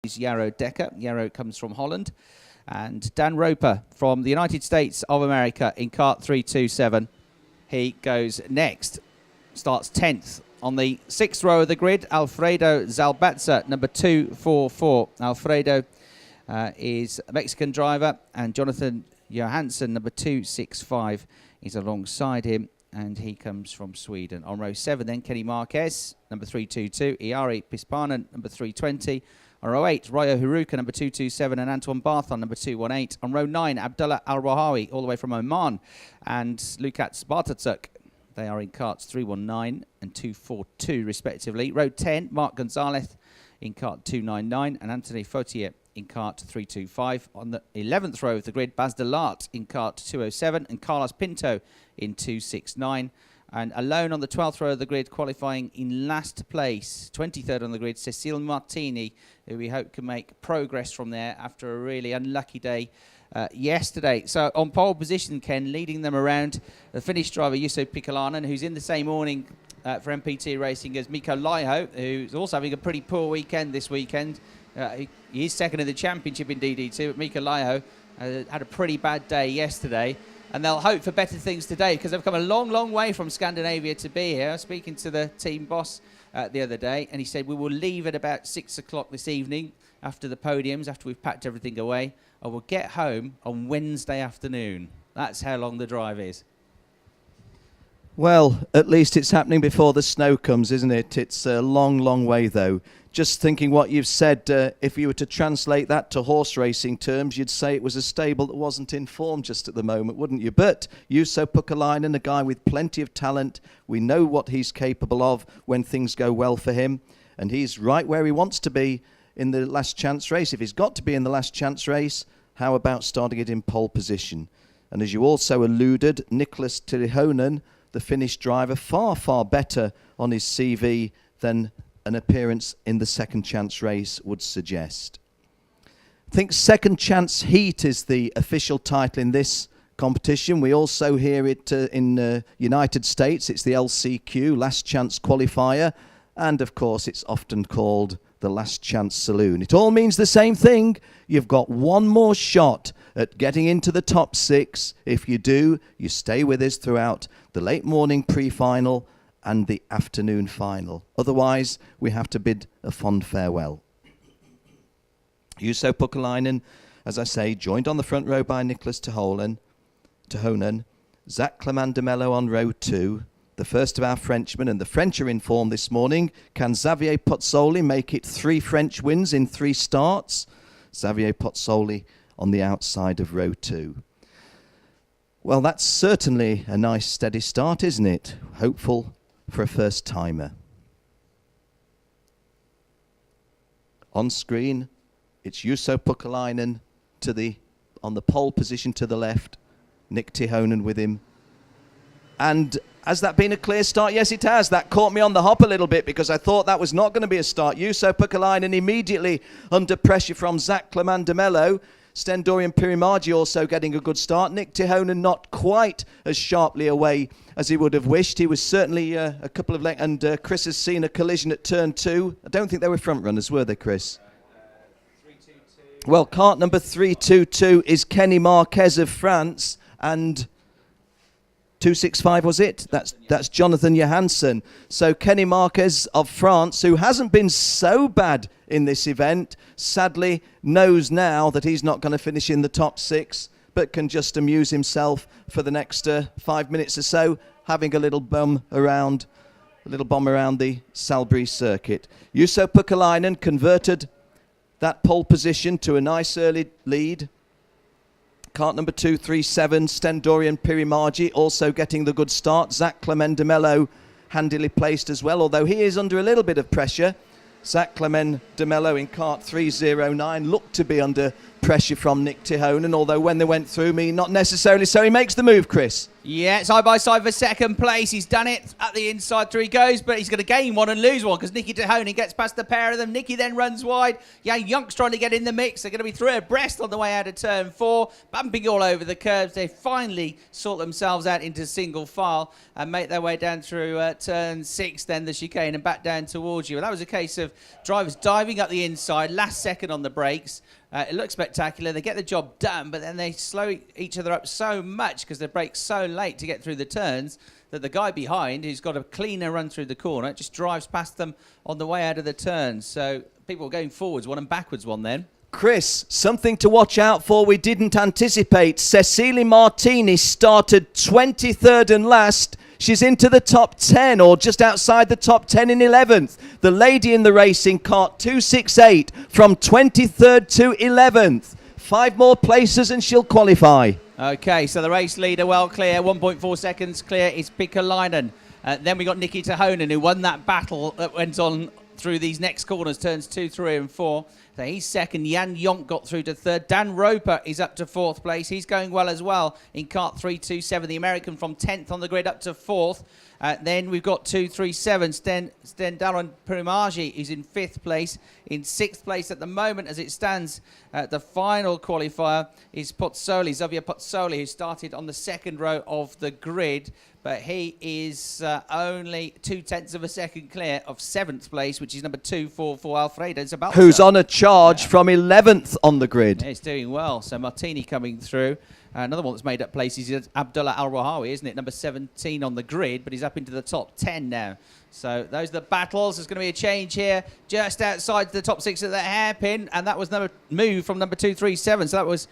Yarrow Decker. Yarrow comes from Holland. And Dan Roper from the United States of America in cart 327. He goes next. Starts 10th. On the 6th row of the grid, Alfredo Zalbatza, number 244. Alfredo is a Mexican driver, and Jonathan Johansson, number 265, is alongside him, and he comes from Sweden. On row 7 then, Kenny Marquez, number 322. Iari Pispanen, number 320. On row 8, Ryo Haruka, number 227, and Antoine Barthon, number 218. On row 9, Abdullah Al-Rahawi, all the way from Oman, and Lukat Bartatsuk. They are in carts 319 and 242, respectively. Row 10, Mark Gonzalez in cart 299, and Anthony Fautier in cart 325. On the 11th row of the grid, Baz Delart in cart 207, and Carlos Pinto in 269. And alone on the 12th row of the grid, qualifying in last place, 23rd on the grid, Cecile Martini, who we hope can make progress from there after a really unlucky day yesterday. So on pole position, Ken, leading them around, the Finnish driver Juuso Pikalainen, who's in the same morning for MPT Racing as Mikko Laiho, who's also having a pretty poor weekend this weekend. He is second in the championship in DD2, but Mikko Laiho had a pretty bad day yesterday. And they'll hope for better things today because they've come a long, long way from Scandinavia to be here. I was speaking to the team boss the other day, and he said, we will leave at about 6 o'clock this evening after the podiums, after we've packed everything away. I will get home on Wednesday afternoon. That's how long the drive is. Well, at least it's happening before the snow comes, isn't it? It's a long, long way, though. Just thinking what you've said, if you were to translate that to horse racing terms, you'd say it was a stable that wasn't in form just at the moment, wouldn't you? But Juuso Pikalainen, a guy with plenty of talent, we know what he's capable of when things go well for him, and he's right where he wants to be in the last chance race. If he's got to be in the last chance race, how about starting it in pole position? And as you also alluded, Nicholas Tirihonen, the Finnish driver, far, far better on his CV than an appearance in the second chance race would suggest. I think second chance heat is the official title in this competition. We also hear it in United States. It's the LCQ, last chance qualifier. And of course, it's often called the last chance saloon. It all means the same thing. You've got one more shot at getting into the top 6. If you do, you stay with us throughout the late morning pre-final and the afternoon final. Otherwise, we have to bid a fond farewell. Juuso Pikalainen, as I say, joined on the front row by Nicholas Tirihonen, Zach Clement de Mello on row 2, the first of our Frenchmen, and the French are in form this morning. Can Xavier Pozzoli make it 3 French wins in 3 starts? Xavier Pozzoli on the outside of row 2. Well, that's certainly a nice steady start, isn't it? Hopeful for a first-timer. On screen, it's Juuso Pikalainen on the pole position to the left, Nick Tirihonen with him. And has that been a clear start? Yes, it has. That caught me on the hop a little bit because I thought that was not going to be a start. Juuso Pikalainen immediately under pressure from Zach Clement de Mello. Stendorian Pirimagi also getting a good start. Nick Tirihonen not quite as sharply away as he would have wished. He was certainly a couple of lengths, and Chris has seen a collision at turn 2. I don't think they were front runners, were they, Chris? 322. Well, cart number 322 is Kenny Marquez of France, and 265 was it? That's Jonathan Johansson. So Kenny Marquez of France, who hasn't been so bad in this event, sadly knows now that he's not going to finish in the top 6, but can just amuse himself for the next 5 minutes or so, having a little bomb around the Salbris circuit. Juuso Pikalainen converted that pole position to a nice early lead. Cart number 237, Stendorian Pirimagi, also getting the good start. Zach Clement de Mello handily placed as well, although he is under a little bit of pressure. Zach Clement de Mello in cart 309 looked to be under pressure from Nick Tirihonen, although when they went through me, not necessarily. So he makes the move, Chris. Yeah, side by side for second place. He's done it at the inside, through he goes, but he's going to gain one and lose one because Nicky Tahoney gets past the pair of them. Nicky then runs wide. Jan Jonk's trying to get in the mix. They're going to be through abreast on the way out of turn 4, bumping all over the curbs. They finally sort themselves out into single file and make their way down through turn 6, then the chicane, and back down towards you. And that was a case of drivers diving up the inside, last second on the brakes. It looks spectacular. They get the job done, but then they slow each other up so much because they brake so late to get through the turns that the guy behind, who's got a cleaner run through the corner, just drives past them on the way out of the turns. So people going forwards one and backwards one then. Chris, something to watch out for we didn't anticipate. Cecilia Martini started 23rd and last. She's into the top 10 or just outside the top 10 in 11th. The lady in the racing cart 268 from 23rd to 11th. 5 more places and she'll qualify. Okay, so the race leader well clear, 1.4 seconds clear is Pikkalainen. Then we got Nicky Tahoney, who won that battle that went on through these next corners, turns 2, 3 and 4. So he's second. Jan Jonk got through to third. Dan Roper is up to 4th place. He's going well as well in kart 327. The American from 10th on the grid up to 4th. Then we've got 237. Stendaron Primaji is in 5th place. In 6th place at the moment as it stands, the final qualifier is Pozzoli, Xavier Pozzoli, who started on the 2nd row of the grid. But he is only 0.2 of a second clear of 7th place, which is number 2 for Alfredo Zabalza. Who's on a charge from 11th on the grid. Yeah, he's doing well. So Martini coming through. Another one that's made up places is Abdullah Al-Rahawi, isn't it? Number 17 on the grid, but he's up into the top 10 now. So those are the battles. There's going to be a change here just outside the top 6 of the hairpin, and that was another move from number 237. So that was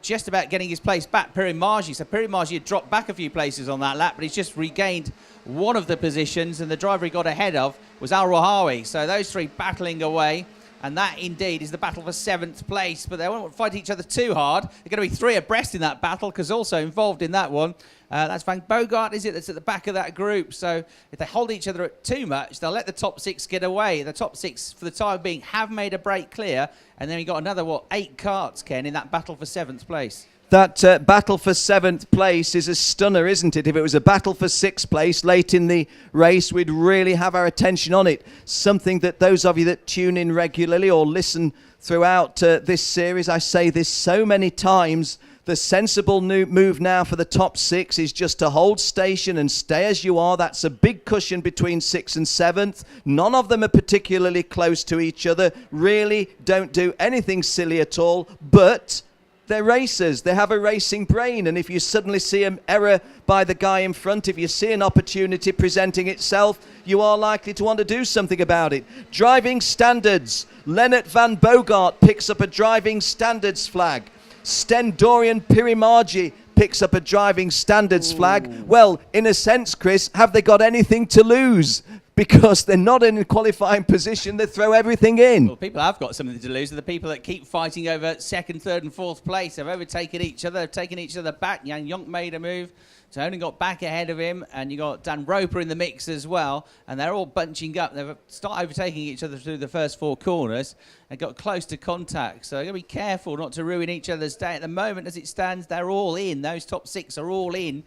just about getting his place back, Pirimagi. So Pirimagi had dropped back a few places on that lap, but he's just regained one of the positions, and the driver he got ahead of was Al-Rahawi. So those 3 battling away. And that, indeed, is the battle for 7th place. But they won't fight each other too hard. They're going to be 3 abreast in that battle, because also involved in that one, that's Van Bogart, is it, that's at the back of that group. So if they hold each other too much, they'll let the top 6 get away. The top 6, for the time being, have made a break clear. And then we got another, 8 karts, Ken, in that battle for 7th place. That battle for 7th place is a stunner, isn't it? If it was a battle for 6th place late in the race, we'd really have our attention on it. Something that those of you that tune in regularly or listen throughout this series, I say this so many times, the sensible new move now for the top 6 is just to hold station and stay as you are. That's a big cushion between 6th and 7th. None of them are particularly close to each other. Really don't do anything silly at all, but they're racers. They have a racing brain. And if you suddenly see an error by the guy in front, if you see an opportunity presenting itself, you are likely to want to do something about it. Driving standards. Lennart Van Bogart picks up a driving standards flag. Stendorian Pirimagi picks up a driving standards flag. Well, in a sense, Chris, have they got anything to lose? Because they're not in a qualifying position, they throw everything in. Well, people have got something to lose. They're the people that keep fighting over 2nd, 3rd and 4th place. They've overtaken each other. They've taken each other back. Jan Jonk made a move. Tony got back ahead of him. And you got Dan Roper in the mix as well. And they're all bunching up. They've started overtaking each other through the first 4 corners and got close to contact. So they're going to be careful not to ruin each other's day. At the moment, as it stands, they're all in. Those top 6 are all in.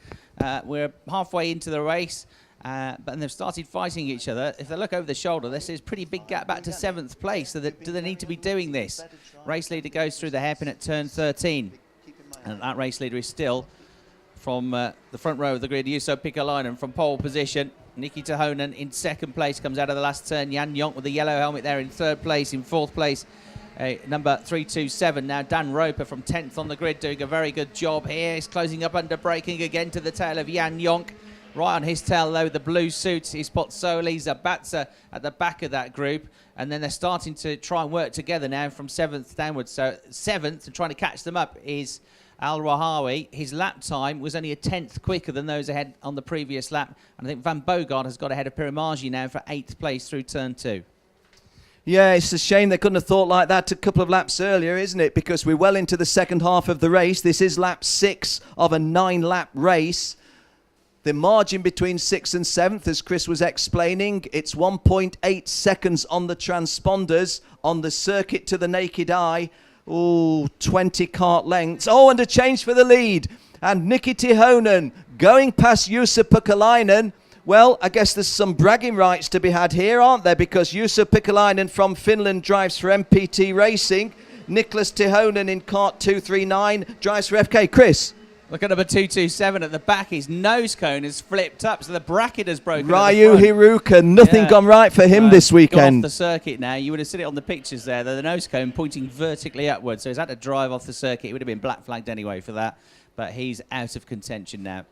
We're halfway into the race. But they've started fighting each other. If they look over the shoulder, this is a pretty big gap back to 7th place. So do they need to be doing this? Race leader goes through the hairpin at turn 13. And that race leader is still from the front row of the grid. Juuso Pikkalainen from pole position. Nicky Tahoney in 2nd place, comes out of the last turn. Jan Jonk with the yellow helmet there in 3rd place. In 4th place, number 327. Now Dan Roper from 10th on the grid, doing a very good job here. He's closing up under braking again to the tail of Jan Jonk. Right on his tail, though, the blue suit is Pozzoli, Zabatza at the back of that group. And then they're starting to try and work together now from 7th downwards. So 7th, and trying to catch them up, is Al-Rahawi. His lap time was only a 10th quicker than those ahead on the previous lap. And I think Van Bogart has got ahead of Pirimagi now for 8th place through turn 2. Yeah, it's a shame they couldn't have thought like that a couple of laps earlier, isn't it? Because we're well into the second half of the race. This is lap 6 of a 9-lap race. The margin between 6th and 7th, as Chris was explaining, it's 1.8 seconds on the transponders. On the circuit to the naked eye, 20 kart lengths. Oh, and a change for the lead. And Nicky Tahoney going past Juuso Pukalainen. Well, I guess there's some bragging rights to be had here, aren't there? Because Juuso Pukalainen from Finland drives for MPT Racing. Nicholas Tihonen in kart 239 drives for FK. Chris? Look at number 227 at the back. His nose cone has flipped up, so the bracket has broken. Ryu Hiruka, nothing gone right for him this weekend. Gone off the circuit now. You would have seen it on the pictures there. The nose cone pointing vertically upwards, so he's had to drive off the circuit. He would have been black flagged anyway for that, but he's out of contention now.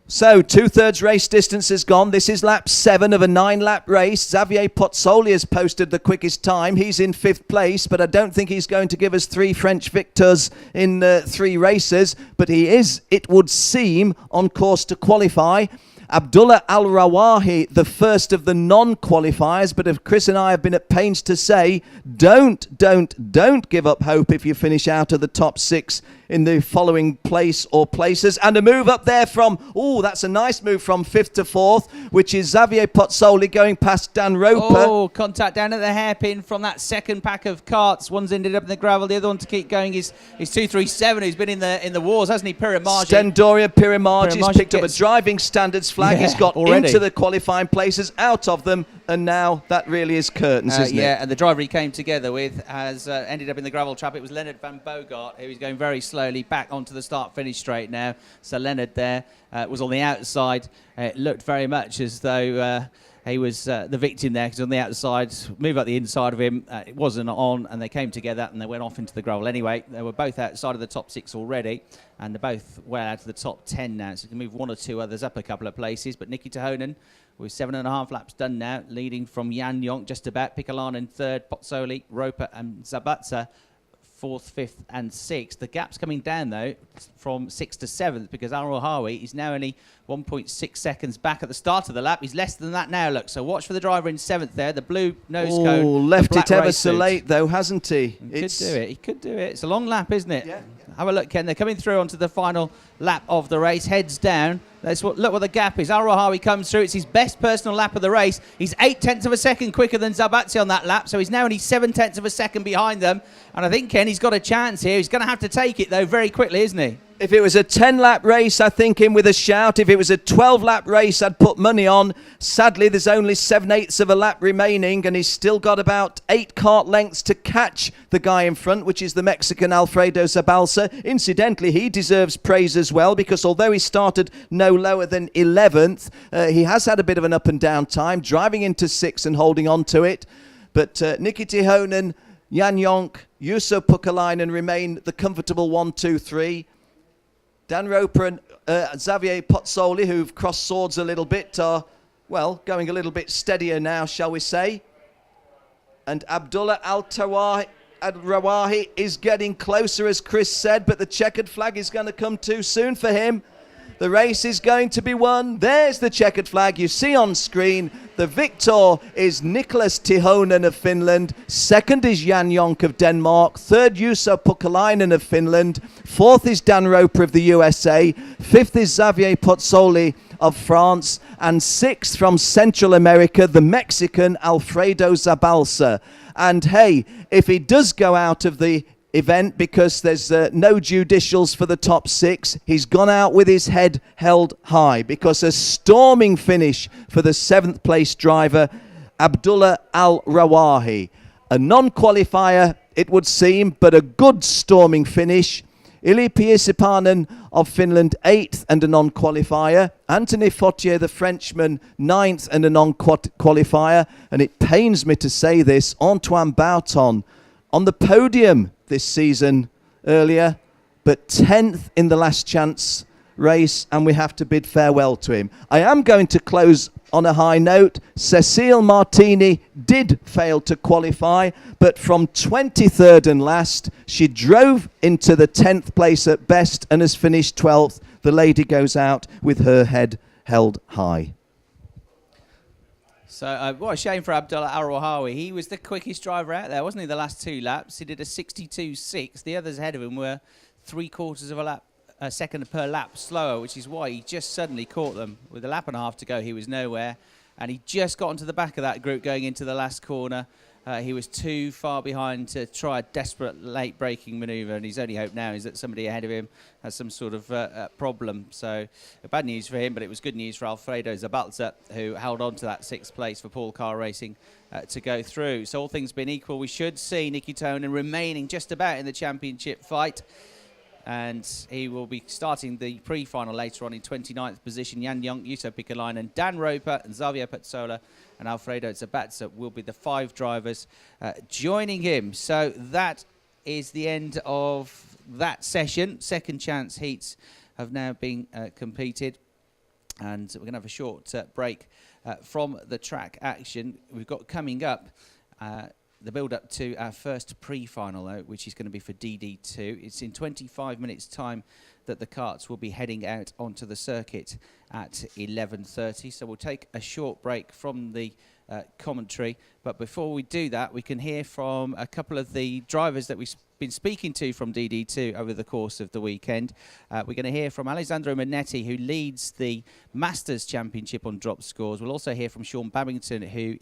So, 2/3 race distance is gone. This is lap 7 of a 9-lap race. Xavier Pozzoli has posted the quickest time. He's in 5th place, but I don't think he's going to give us 3 French victors in 3 races. But he is, it would seem, on course to qualify. Abdullah Al-Rawahi, the first of the non-qualifiers, but if Chris and I have been at pains to say, don't give up hope if you finish out of the top 6 in the following place or places. And a move up there from, that's a nice move from 5th to 4th, which is Xavier Pozzoli going past Dan Roper. Oh, contact down at the hairpin from that second pack of carts. One's ended up in the gravel, the other one to keep going is 237, who's been in the wars, hasn't he? Pirimagi. Stendoria Pirimagi picked up a driving standards flag. He's got already into the qualifying places, out of them, and now that really is curtains, isn't it? Yeah, and the driver he came together with has ended up in the gravel trap. It was Leonard van Bogart, who was going very slowly back onto the start-finish straight now. So Leonard there was on the outside. It looked very much as though he was the victim there, because on the outside, move up the inside of him, it wasn't on, and they came together and they went off into the gravel. Anyway, they were both outside of the top 6 already, and they're both well out of the top 10 now, so you can move 1 or 2 others up a couple of places. But Nicky Tihonen, with 7.5 laps done now, leading from Jan Jonk just about. Piccolano in 3rd, Pozzoli, Roper and Zabatza 4th, 5th and 6th. The gap's coming down, though, from 6th to 7th, because Al-Rawahi is now only 1.6 seconds back at the start of the lap. He's less than that now, look. So watch for the driver in 7th there, the blue nose cone. Oh, left it ever so late, though, hasn't he? He could do it. It's a long lap, isn't it? Yeah. Have a look, Ken. They're coming through onto the final lap of the race. Heads down. Look what the gap is. Al-Rawahi comes through. It's his best personal lap of the race. He's 0.8 of a second quicker than Zabatzi on that lap, so he's now only 0.7 of a second behind them. And I think, Ken, he's got a chance here. He's going to have to take it, though, very quickly, isn't he? If it was a 10-lap race, I think in with a shout. If it was a 12-lap race, I'd put money on. Sadly, there's only 7/8 of a lap remaining, and he's still got about 8 kart lengths to catch the guy in front, which is the Mexican Alfredo Zabalza. Incidentally, he deserves praise as well, because although he started no lower than 11th, he has had a bit of an up and down time, driving into 6th and holding on to it. But Nicky Tihonen, Jan Jonk, Juuso Pukalainen remain the comfortable 1, 2, 3. Dan Roper and Xavier Pozzoli, who've crossed swords a little bit, are, well, going a little bit steadier now, shall we say. And Abdullah Al-Rawahi is getting closer, as Chris said, but the checkered flag is going to come too soon for him. The race is going to be won. There's the checkered flag you see on screen. The victor is Nicholas Tihonen of Finland. 2nd is Jan Jonk of Denmark. 3rd, Juuso Pukalainen of Finland. 4th is Dan Roper of the USA. 5th is Xavier Pozzoli of France. And 6th from Central America, the Mexican Alfredo Zabalza. And hey, if he does go out of the event because there's no judicials for the top 6, he's gone out with his head held high, because a storming finish for the 7th place driver, Abdullah Al-Rawahi. A non-qualifier, it would seem, but a good storming finish. Ili Piesipanen of Finland, 8th and a non-qualifier. Anthony Fautier, the Frenchman, 9th and a non-qualifier. And it pains me to say this, Antoine Bouton on the podium this season earlier, but 10th in the last chance race, and we have to bid farewell to him. I am going to close on a high note. Cecile Martini did fail to qualify, but from 23rd and last, she drove into the 10th place at best and has finished 12th. The lady goes out with her head held high. So what a shame for Abdullah Al-Rawahi. He was the quickest driver out there, wasn't he, the last 2 laps? He did a 62.6. The others ahead of him were 3/4 of a second per lap slower, which is why he just suddenly caught them. With a lap and a half to go, he was nowhere. And he just got into the back of that group going into the last corner. he was too far behind to try a desperate late braking manoeuvre, and his only hope now is that somebody ahead of him has some sort of problem. So bad news for him, but it was good news for Alfredo Zabalza, who held on to that 6th place for Paul Car Racing to go through. So all things being equal, we should see Nicky Tonen remaining just about in the championship fight. And he will be starting the pre-final later on in 29th position. Jan Jonk, Juuso Pikalainen, Dan Roper and Xavier Petsola and Alfredo Zabalza will be the 5 drivers joining him. So that is the end of that session. Second chance heats have now been competed. And we're going to have a short break from the track action. We've got coming up the build-up to our first pre-final, though, which is going to be for DD2. It's in 25 minutes' time that the karts will be heading out onto the circuit at 11:30. So we'll take a short break from the commentary. But before we do that, we can hear from a couple of the drivers that we've been speaking to from DD2 over the course of the weekend. We're going to hear from Alessandro Manetti, who leads the Masters Championship on drop scores. We'll also hear from Sean Babington, who